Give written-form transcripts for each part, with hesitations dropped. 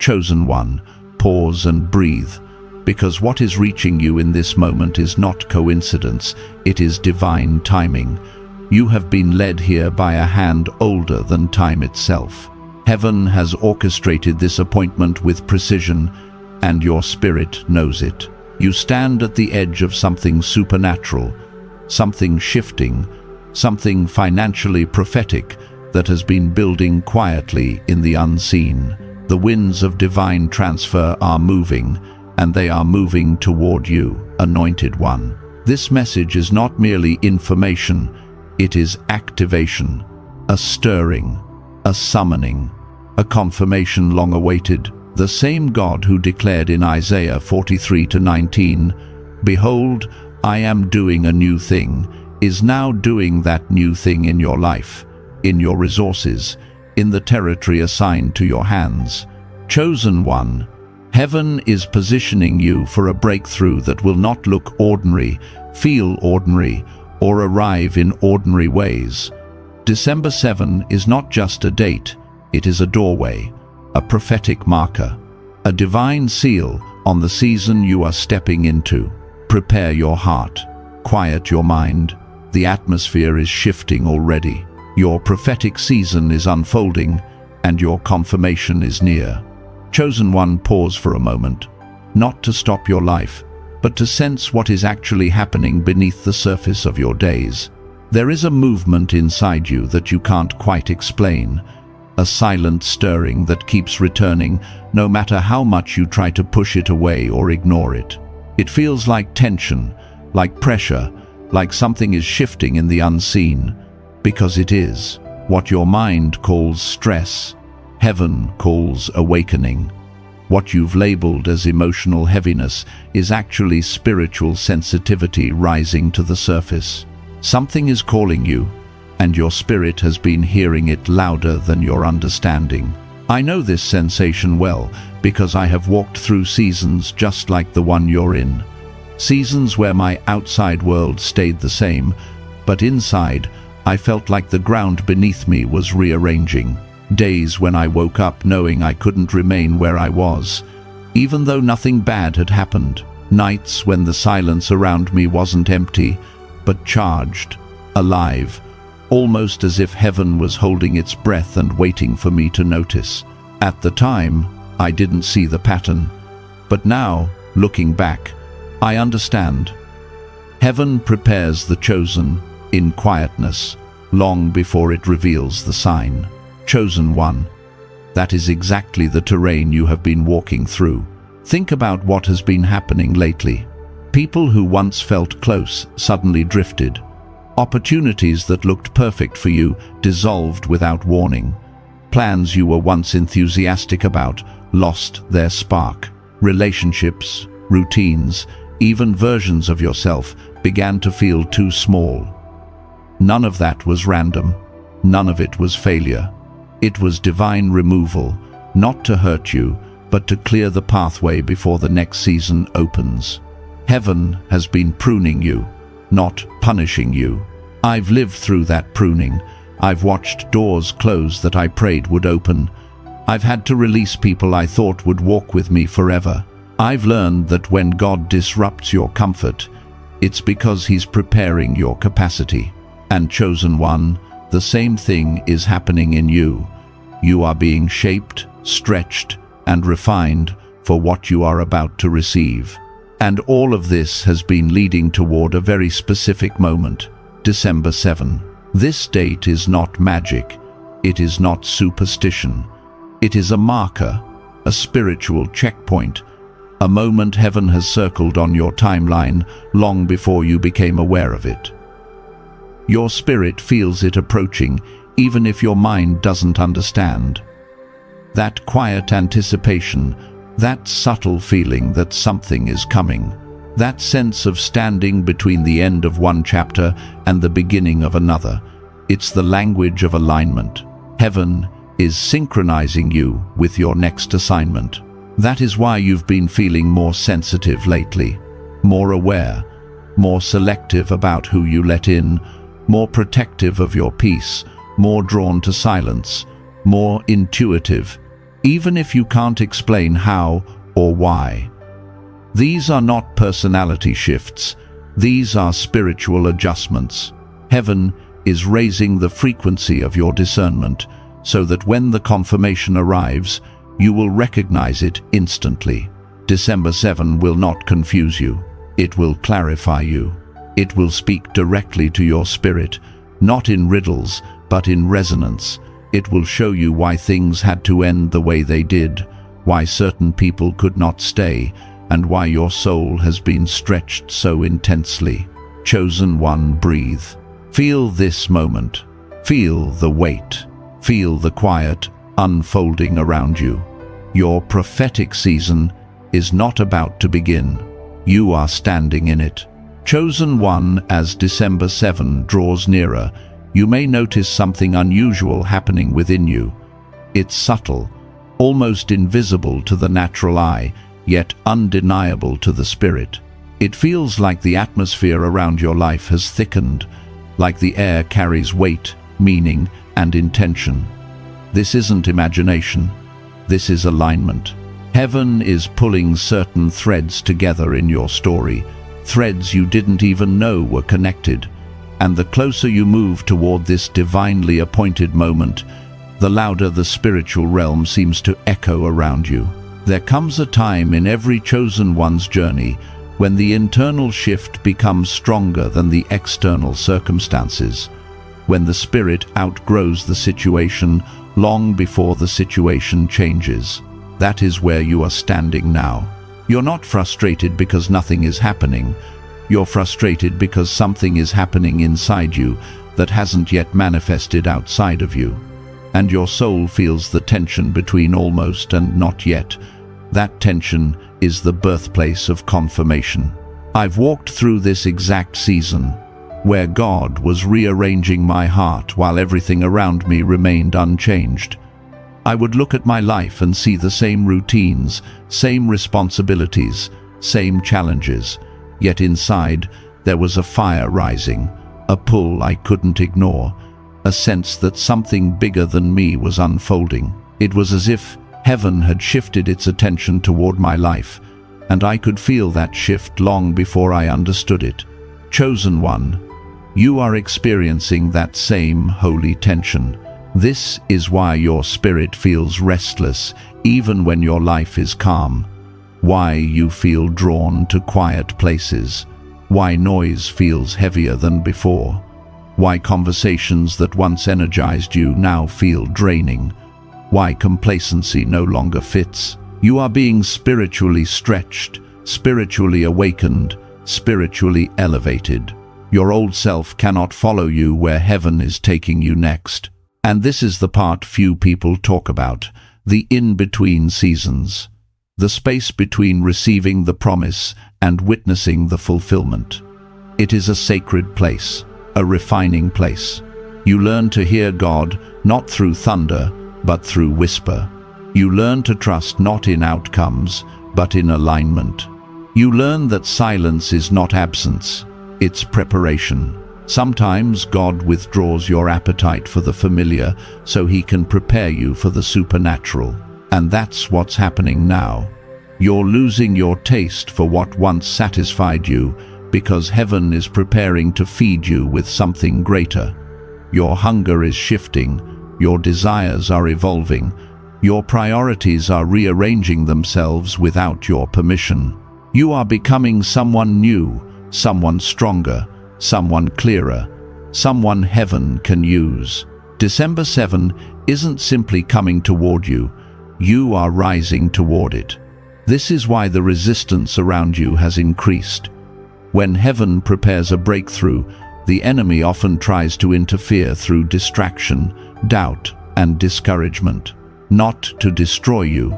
Chosen one, pause and breathe, because what is reaching you in this moment is not coincidence, it is divine timing. You have been led here by a hand older than time itself. Heaven has orchestrated this appointment with precision, and your spirit knows it. You stand at the edge of something supernatural, something shifting, something financially prophetic that has been building quietly in the unseen. The winds of divine transfer are moving, and they are moving toward you, anointed one. This message is not merely information, it is activation, a stirring, a summoning, a confirmation long awaited. The same God who declared in Isaiah 43:19, "Behold, I am doing a new thing," is now doing that new thing in your life, in your resources, in the territory assigned to your hands. Chosen one, heaven is positioning you for a breakthrough that will not look ordinary, feel ordinary, or arrive in ordinary ways. December 7 is not just a date, it is a doorway, a prophetic marker, a divine seal on the season you are stepping into. Prepare your heart, quiet your mind. The atmosphere is shifting already. Your prophetic season is unfolding, and your confirmation is near. Chosen one, pause for a moment, not to stop your life, but to sense what is actually happening beneath the surface of your days. There is a movement inside you that you can't quite explain, a silent stirring that keeps returning no matter how much you try to push it away or ignore it. It feels like tension, like pressure, like something is shifting in the unseen, because it is. What your mind calls stress, heaven calls awakening. What you've labeled as emotional heaviness is actually spiritual sensitivity rising to the surface. Something is calling you, and your spirit has been hearing it louder than your understanding. I know this sensation well because I have walked through seasons just like the one you're in. Seasons where my outside world stayed the same, but inside I felt like the ground beneath me was rearranging. Days when I woke up knowing I couldn't remain where I was, even though nothing bad had happened. Nights when the silence around me wasn't empty, but charged, alive, almost as if heaven was holding its breath and waiting for me to notice. At the time, I didn't see the pattern, but now, looking back, I understand. Heaven prepares the chosen in quietness, long before it reveals the sign. Chosen one, that is exactly the terrain you have been walking through. Think about what has been happening lately. People who once felt close suddenly drifted. Opportunities that looked perfect for you dissolved without warning. Plans you were once enthusiastic about lost their spark. Relationships, routines, even versions of yourself began to feel too small. None of that was random. None of it was failure. It was divine removal, not to hurt you, but to clear the pathway before the next season opens. Heaven has been pruning you, not punishing you. I've lived through that pruning. I've watched doors close that I prayed would open. I've had to release people I thought would walk with me forever. I've learned that when God disrupts your comfort, it's because He's preparing your capacity. And chosen one, the same thing is happening in you. You are being shaped, stretched, and refined for what you are about to receive. And all of this has been leading toward a very specific moment, December 7. This date is not magic. It is not superstition. It is a marker, a spiritual checkpoint, a moment heaven has circled on your timeline long before you became aware of it. Your spirit feels it approaching, even if your mind doesn't understand. That quiet anticipation, that subtle feeling that something is coming, that sense of standing between the end of one chapter and the beginning of another, it's the language of alignment. Heaven is synchronizing you with your next assignment. That is why you've been feeling more sensitive lately, more aware, more selective about who you let in, more protective of your peace, more drawn to silence, more intuitive. even if you can't explain how or why. These are not personality shifts, these are spiritual adjustments. Heaven is raising the frequency of your discernment so that when the confirmation arrives, you will recognize it instantly. December 7 will not confuse you. It will clarify you. It will speak directly to your spirit, not in riddles, but in resonance. It will show you why things had to end the way they did, why certain people could not stay, and why your soul has been stretched so intensely. Chosen one, breathe. Feel this moment. Feel the weight. Feel the quiet unfolding around you. Your prophetic season is not about to begin. You are standing in it. Chosen one, as December 7 draws nearer, you may notice something unusual happening within you. It's subtle, almost invisible to the natural eye, yet undeniable to the spirit. It feels like the atmosphere around your life has thickened, like the air carries weight, meaning, and intention. This isn't imagination. This is alignment. Heaven is pulling certain threads together in your story, threads you didn't even know were connected. And the closer you move toward this divinely appointed moment, the louder the spiritual realm seems to echo around you. There comes a time in every chosen one's journey when the internal shift becomes stronger than the external circumstances, when the spirit outgrows the situation long before the situation changes. That is where you are standing now. You're not frustrated because nothing is happening. You're frustrated because something is happening inside you that hasn't yet manifested outside of you. And your soul feels the tension between almost and not yet. That tension is the birthplace of confirmation. I've walked through this exact season, where God was rearranging my heart while everything around me remained unchanged. I would look at my life and see the same routines, same responsibilities, same challenges. Yet inside, there was a fire rising, a pull I couldn't ignore, a sense that something bigger than me was unfolding. It was as if heaven had shifted its attention toward my life, and I could feel that shift long before I understood it. Chosen one, you are experiencing that same holy tension. This is why your spirit feels restless even when your life is calm. Why you feel drawn to quiet places, why noise feels heavier than before, why conversations that once energized you now feel draining, why complacency no longer fits. You are being spiritually stretched, spiritually awakened, spiritually elevated. Your old self cannot follow you where heaven is taking you next. And this is the part few people talk about, the in-between seasons. The space between receiving the promise and witnessing the fulfillment. It is a sacred place, a refining place. You learn to hear God not through thunder, but through whisper. You learn to trust not in outcomes, but in alignment. You learn that silence is not absence, it's preparation. Sometimes God withdraws your appetite for the familiar so He can prepare you for the supernatural. And that's what's happening now. You're losing your taste for what once satisfied you because heaven is preparing to feed you with something greater. Your hunger is shifting, your desires are evolving, your priorities are rearranging themselves without your permission. You are becoming someone new, someone stronger, someone clearer, someone heaven can use. December 7 isn't simply coming toward you, you are rising toward it. This is why the resistance around you has increased. When heaven prepares a breakthrough, the enemy often tries to interfere through distraction, doubt, and discouragement. Not to destroy you,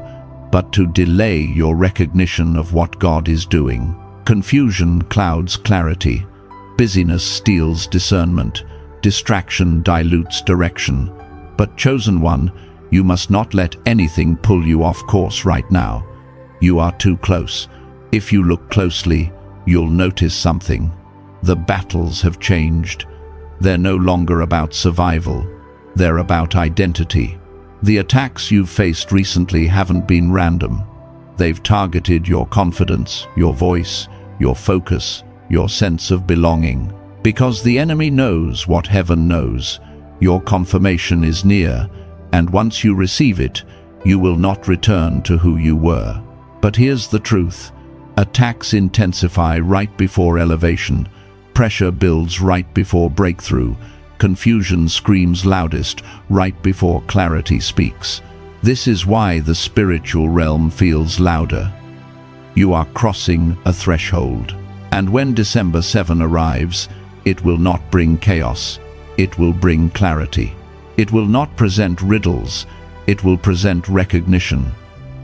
but to delay your recognition of what God is doing. Confusion clouds clarity. Busyness steals discernment. Distraction dilutes direction. But chosen one, you must not let anything pull you off course right now. You are too close. If you look closely, you'll notice something. The battles have changed. They're no longer about survival. They're about identity. The attacks you've faced recently haven't been random. They've targeted your confidence, your voice, your focus, your sense of belonging. Because the enemy knows what heaven knows, your confirmation is near, and once you receive it, you will not return to who you were. But here's the truth. Attacks intensify right before elevation. Pressure builds right before breakthrough. Confusion screams loudest right before clarity speaks. This is why the spiritual realm feels louder. You are crossing a threshold. And when December 7 arrives, it will not bring chaos. It will bring clarity. It will not present riddles. It will present recognition.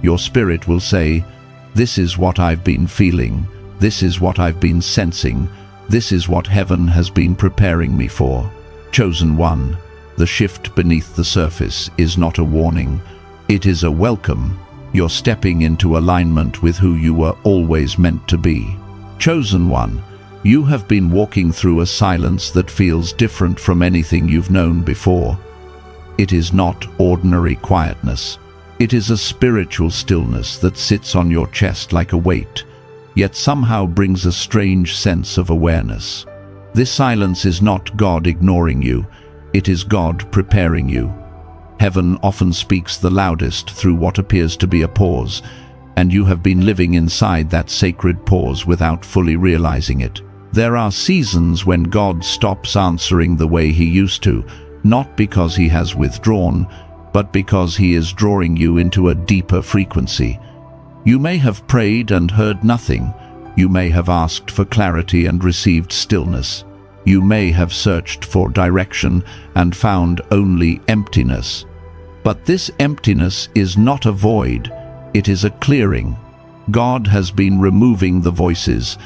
Your spirit will say, "This is what I've been feeling. This is what I've been sensing. This is what heaven has been preparing me for." Chosen one, the shift beneath the surface is not a warning. It is a welcome. You're stepping into alignment with who you were always meant to be. Chosen one, you have been walking through a silence that feels different from anything you've known before. It is not ordinary quietness. It is a spiritual stillness that sits on your chest like a weight, yet somehow brings a strange sense of awareness. This silence is not God ignoring you, it is God preparing you. Heaven often speaks the loudest through what appears to be a pause, and you have been living inside that sacred pause without fully realizing it. There are seasons when God stops answering the way he used to, not because he has withdrawn, but because he is drawing you into a deeper frequency. You may have prayed and heard nothing. You may have asked for clarity and received stillness. You may have searched for direction and found only emptiness. But this emptiness is not a void, it is a clearing. God has been removing the voices,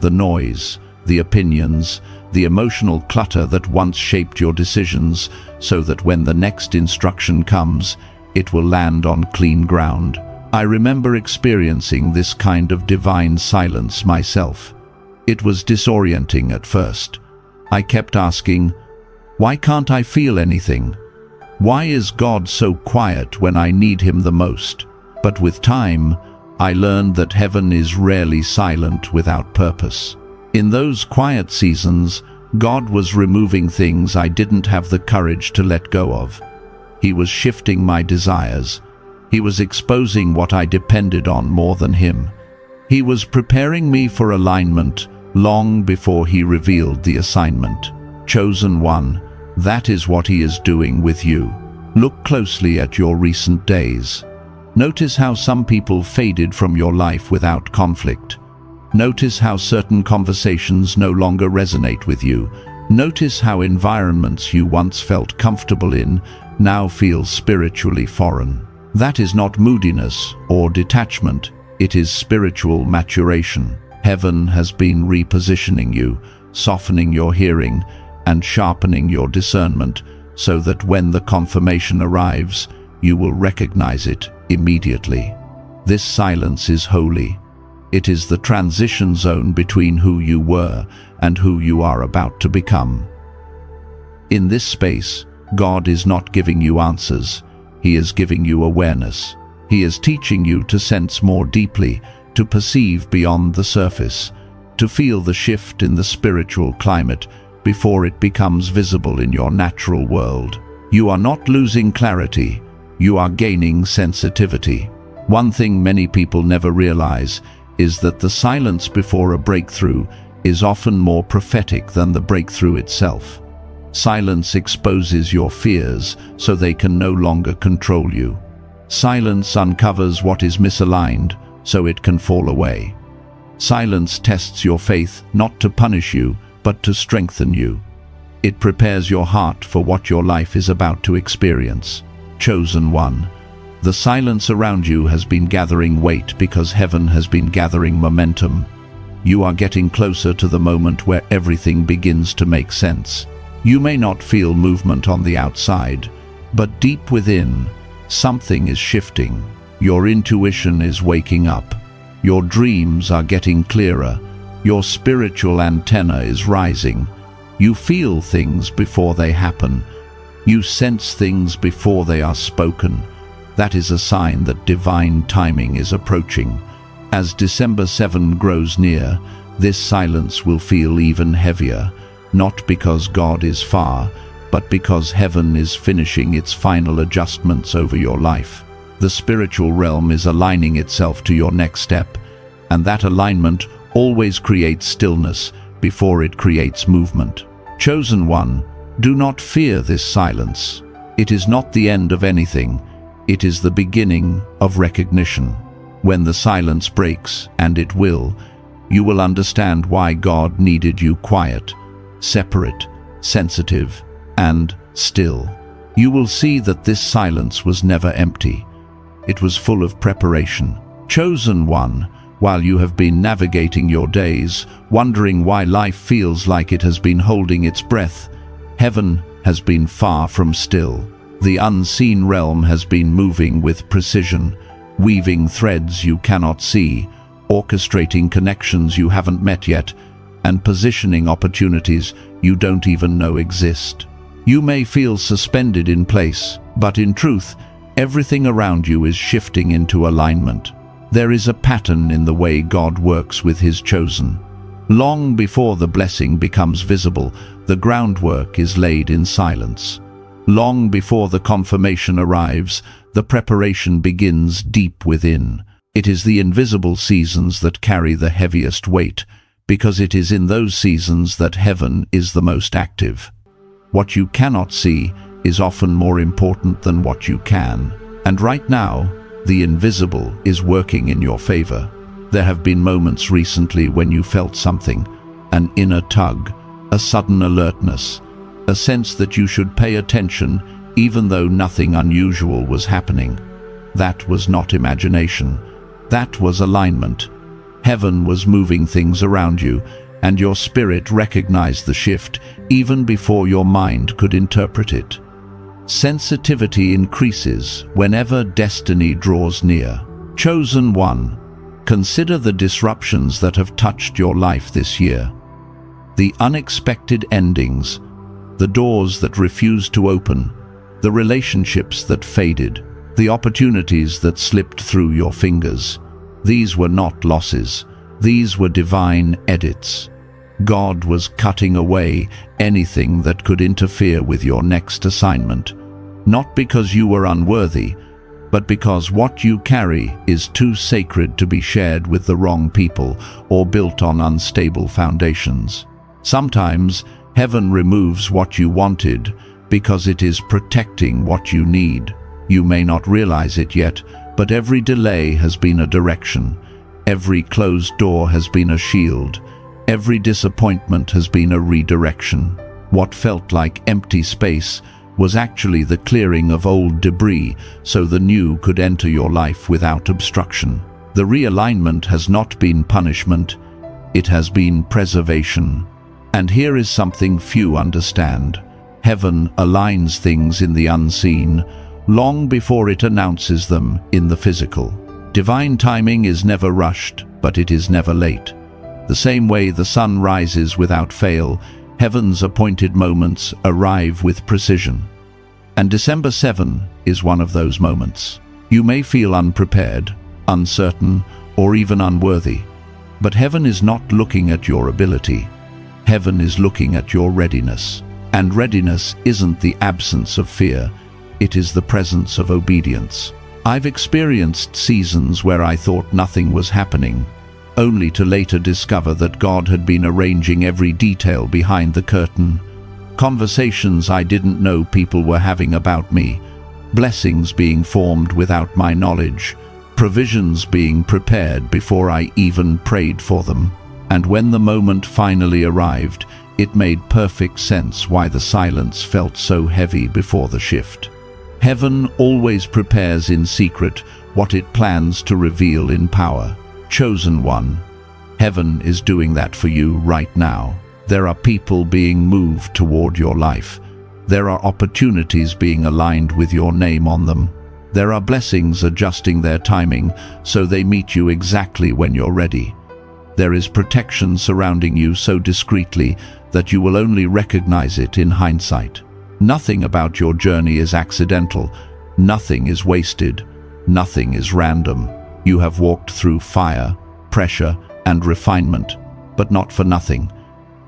the noise, the opinions, the emotional clutter that once shaped your decisions, so that when the next instruction comes, it will land on clean ground. I remember experiencing this kind of divine silence myself. It was disorienting at first. I kept asking, why can't I feel anything? Why is God so quiet when I need him the most? But with time, I learned that heaven is rarely silent without purpose. In those quiet seasons, God was removing things I didn't have the courage to let go of. He was shifting my desires. He was exposing what I depended on more than him. He was preparing me for alignment long before he revealed the assignment. Chosen one, that is what he is doing with you. Look closely at your recent days. Notice how some people faded from your life without conflict. Notice how certain conversations no longer resonate with you. Notice how environments you once felt comfortable in now feel spiritually foreign. That is not moodiness or detachment, it is spiritual maturation. Heaven has been repositioning you, softening your hearing, and sharpening your discernment, so that when the confirmation arrives, you will recognize it immediately. This silence is holy. It is the transition zone between who you were and who you are about to become. In this space, God is not giving you answers. He is giving you awareness. He is teaching you to sense more deeply, to perceive beyond the surface, to feel the shift in the spiritual climate before it becomes visible in your natural world. You are not losing clarity. You are gaining sensitivity. One thing many people never realize is that the silence before a breakthrough is often more prophetic than the breakthrough itself. Silence exposes your fears so they can no longer control you. Silence uncovers what is misaligned so it can fall away. Silence tests your faith not to punish you, but to strengthen you. It prepares your heart for what your life is about to experience. Chosen one, the silence around you has been gathering weight because heaven has been gathering momentum. You are getting closer to the moment where everything begins to make sense. You may not feel movement on the outside, but deep within, something is shifting. Your intuition is waking up. Your dreams are getting clearer. Your spiritual antenna is rising. You feel things before they happen. You sense things before they are spoken. That is a sign that divine timing is approaching. As December 7 grows near, this silence will feel even heavier, not because God is far, but because heaven is finishing its final adjustments over your life. The spiritual realm is aligning itself to your next step, and that alignment always creates stillness before it creates movement. Chosen one, do not fear this silence. It is not the end of anything. It is the beginning of recognition. When the silence breaks, and it will, you will understand why God needed you quiet, separate, sensitive, and still. You will see that this silence was never empty. It was full of preparation. Chosen one, while you have been navigating your days, wondering why life feels like it has been holding its breath, heaven has been far from still. The unseen realm has been moving with precision, weaving threads you cannot see, orchestrating connections you haven't met yet, and positioning opportunities you don't even know exist. You may feel suspended in place, but in truth, everything around you is shifting into alignment. There is a pattern in the way God works with His chosen. Long before the blessing becomes visible, the groundwork is laid in silence. Long before the confirmation arrives, the preparation begins deep within. It is the invisible seasons that carry the heaviest weight, because it is in those seasons that heaven is the most active. What you cannot see is often more important than what you can. And right now, the invisible is working in your favor. There have been moments recently when you felt something, an inner tug, a sudden alertness, a sense that you should pay attention even though nothing unusual was happening. That was not imagination. That was alignment. Heaven was moving things around you, and your spirit recognized the shift even before your mind could interpret it. Sensitivity increases whenever destiny draws near. Chosen one, consider the disruptions that have touched your life this year. The unexpected endings, the doors that refused to open, the relationships that faded, the opportunities that slipped through your fingers. These were not losses. These were divine edits. God was cutting away anything that could interfere with your next assignment, not because you were unworthy, but because what you carry is too sacred to be shared with the wrong people or built on unstable foundations. Sometimes heaven removes what you wanted because it is protecting what you need. You may not realize it yet, but every delay has been a direction. Every closed door has been a shield. Every disappointment has been a redirection. What felt like empty space was actually the clearing of old debris so the new could enter your life without obstruction. The realignment has not been punishment, it has been preservation. And here is something few understand. Heaven aligns things in the unseen long before it announces them in the physical. Divine timing is never rushed, but it is never late. The same way the sun rises without fail, heaven's appointed moments arrive with precision. And December 7 is one of those moments. You may feel unprepared, uncertain, or even unworthy, but heaven is not looking at your ability. Heaven is looking at your readiness. And readiness isn't the absence of fear, it is the presence of obedience. I've experienced seasons where I thought nothing was happening, only to later discover that God had been arranging every detail behind the curtain. Conversations I didn't know people were having about me, blessings being formed without my knowledge, provisions being prepared before I even prayed for them. And when the moment finally arrived, it made perfect sense why the silence felt so heavy before the shift. Heaven always prepares in secret what it plans to reveal in power. Chosen one, heaven is doing that for you right now. There are people being moved toward your life. There are opportunities being aligned with your name on them. There are blessings adjusting their timing so they meet you exactly when you're ready. There is protection surrounding you so discreetly that you will only recognize it in hindsight. Nothing about your journey is accidental. Nothing is wasted. Nothing is random. You have walked through fire, pressure, and refinement, but not for nothing.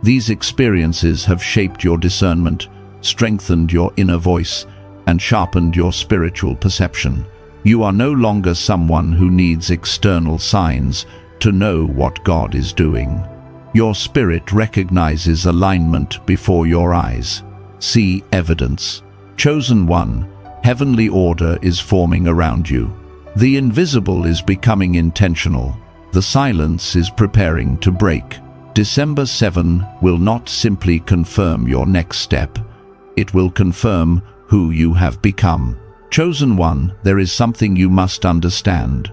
These experiences have shaped your discernment, strengthened your inner voice, and sharpened your spiritual perception. You are no longer someone who needs external signs to know what God is doing. Your spirit recognizes alignment before your eyes. See evidence. Chosen one, heavenly order is forming around you. The invisible is becoming intentional. The silence is preparing to break. December 7 will not simply confirm your next step. It will confirm who you have become. Chosen one, there is something you must understand.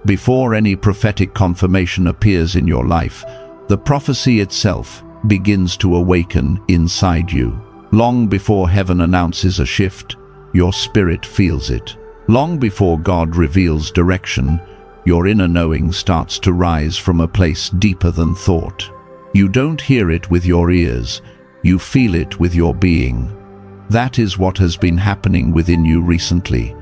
Before any prophetic confirmation appears in your life, the prophecy itself begins to awaken inside you. Long before heaven announces a shift, your spirit feels it. Long before God reveals direction, your inner knowing starts to rise from a place deeper than thought. You don't hear it with your ears, you feel it with your being. That is what has been happening within you recently.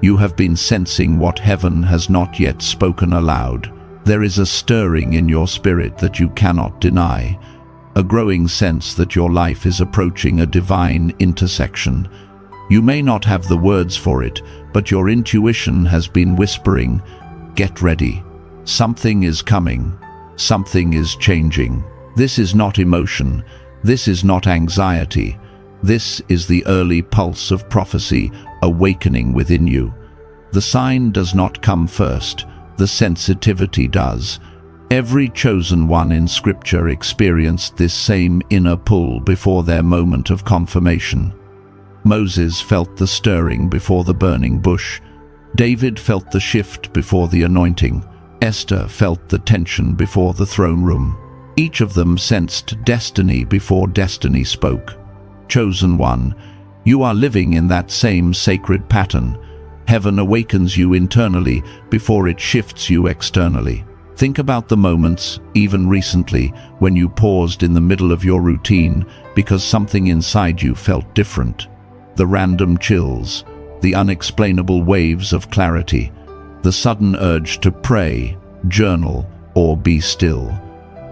You have been sensing what heaven has not yet spoken aloud. There is a stirring in your spirit that you cannot deny, a growing sense that your life is approaching a divine intersection. You may not have the words for it, but your intuition has been whispering, "Get ready. Something is coming. Something is changing." This is not emotion. This is not anxiety. This is the early pulse of prophecy awakening within you. The sign does not come first. The sensitivity does. Every chosen one in Scripture experienced this same inner pull before their moment of confirmation. Moses felt the stirring before the burning bush. David felt the shift before the anointing. Esther felt the tension before the throne room. Each of them sensed destiny before destiny spoke. Chosen one, you are living in that same sacred pattern. Heaven awakens you internally before it shifts you externally. Think about the moments, even recently, when you paused in the middle of your routine because something inside you felt different. The random chills, the unexplainable waves of clarity, the sudden urge to pray, journal, or be still.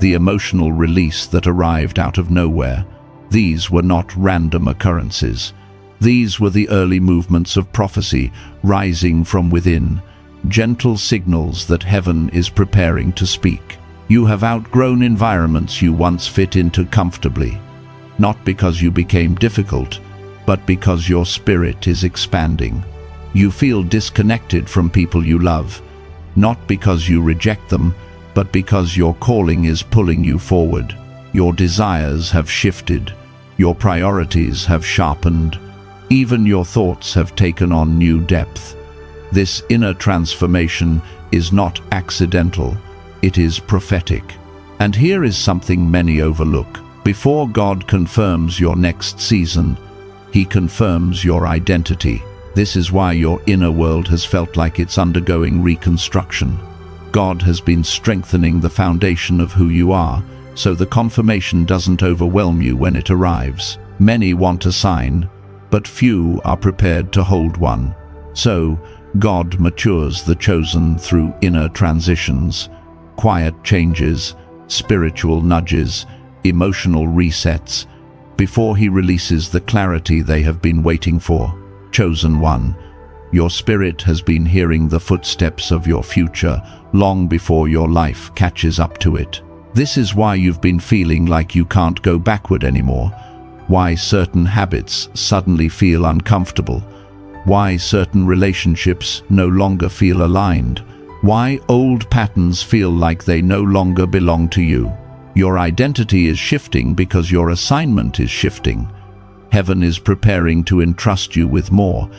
The emotional release that arrived out of nowhere. These were not random occurrences. These were the early movements of prophecy rising from within, gentle signals that heaven is preparing to speak. You have outgrown environments you once fit into comfortably, not because you became difficult, but because your spirit is expanding. You feel disconnected from people you love, not because you reject them, but because your calling is pulling you forward. Your desires have shifted, your priorities have sharpened, even your thoughts have taken on new depth. This inner transformation is not accidental, it is prophetic. And here is something many overlook. Before God confirms your next season, He confirms your identity. This is why your inner world has felt like it's undergoing reconstruction. God has been strengthening the foundation of who you are, so the confirmation doesn't overwhelm you when it arrives. Many want a sign, but few are prepared to hold one. So, God matures the chosen through inner transitions, quiet changes, spiritual nudges, emotional resets, before He releases the clarity they have been waiting for. Chosen one, your spirit has been hearing the footsteps of your future long before your life catches up to it. This is why you've been feeling like you can't go backward anymore, why certain habits suddenly feel uncomfortable, why certain relationships no longer feel aligned, why old patterns feel like they no longer belong to you. Your identity is shifting because your assignment is shifting. Heaven is preparing to entrust you with more,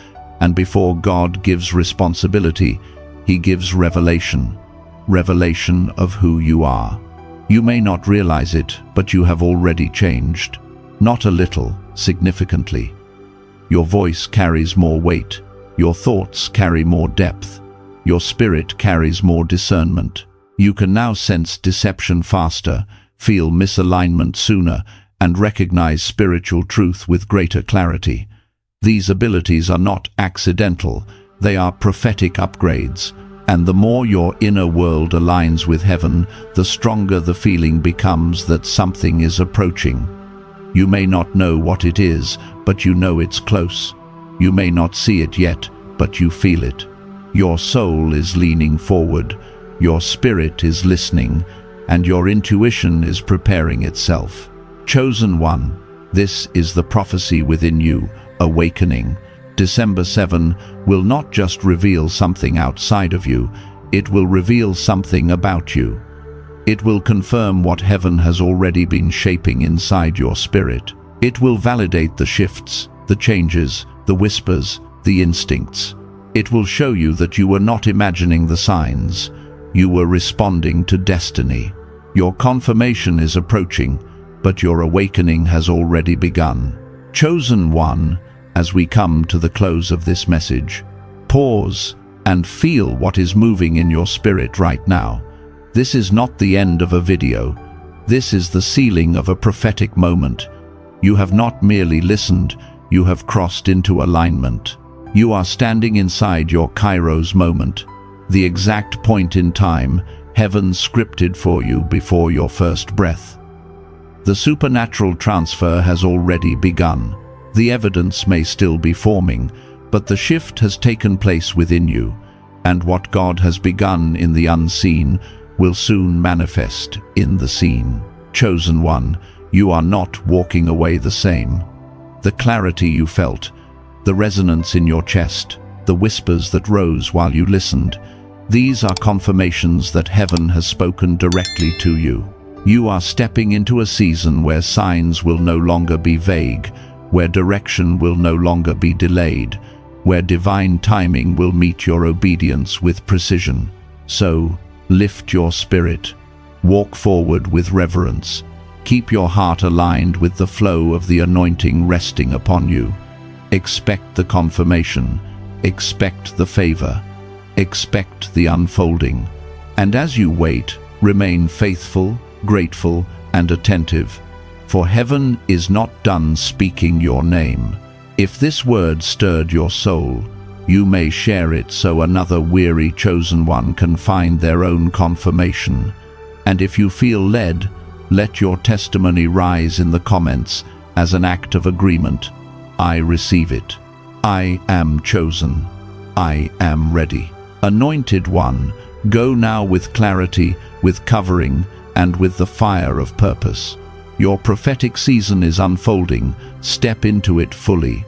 and before God gives responsibility, He gives revelation of who you are. You may not realize it, but you have already changed. Not a little, significantly. Your voice carries more weight. Your thoughts carry more depth. Your spirit carries more discernment. You can now sense deception faster, feel misalignment sooner, and recognize spiritual truth with greater clarity. These abilities are not accidental, they are prophetic upgrades, and the more your inner world aligns with heaven, the stronger the feeling becomes that something is approaching. You may not know what it is, but you know it's close. You may not see it yet, but you feel it. Your soul is leaning forward, your spirit is listening, and your intuition is preparing itself. Chosen one, this is the prophecy within you, awakening. December 7 will not just reveal something outside of you, it will reveal something about you. It will confirm what heaven has already been shaping inside your spirit. It will validate the shifts, the changes, the whispers, the instincts. It will show you that you were not imagining the signs. You were responding to destiny. Your confirmation is approaching, but your awakening has already begun. Chosen one, as we come to the close of this message, pause and feel what is moving in your spirit right now. This is not the end of a video. This is the sealing of a prophetic moment. You have not merely listened, you have crossed into alignment. You are standing inside your Kairos moment, the exact point in time heaven scripted for you before your first breath. The supernatural transfer has already begun. The evidence may still be forming, but the shift has taken place within you, and what God has begun in the unseen will soon manifest in the seen. Chosen one, you are not walking away the same. The clarity you felt, the resonance in your chest, the whispers that rose while you listened, these are confirmations that heaven has spoken directly to you. You are stepping into a season where signs will no longer be vague, where direction will no longer be delayed, where divine timing will meet your obedience with precision. So, lift your spirit, walk forward with reverence, keep your heart aligned with the flow of the anointing resting upon you. Expect the confirmation, expect the favor, expect the unfolding. And as you wait, remain faithful, grateful, and attentive, for heaven is not done speaking your name. If this word stirred your soul, you may share it so another weary chosen one can find their own confirmation. And if you feel led, let your testimony rise in the comments as an act of agreement. I receive it. I am chosen. I am ready. Anointed one, go now with clarity, with covering, and with the fire of purpose. Your prophetic season is unfolding. Step into it fully.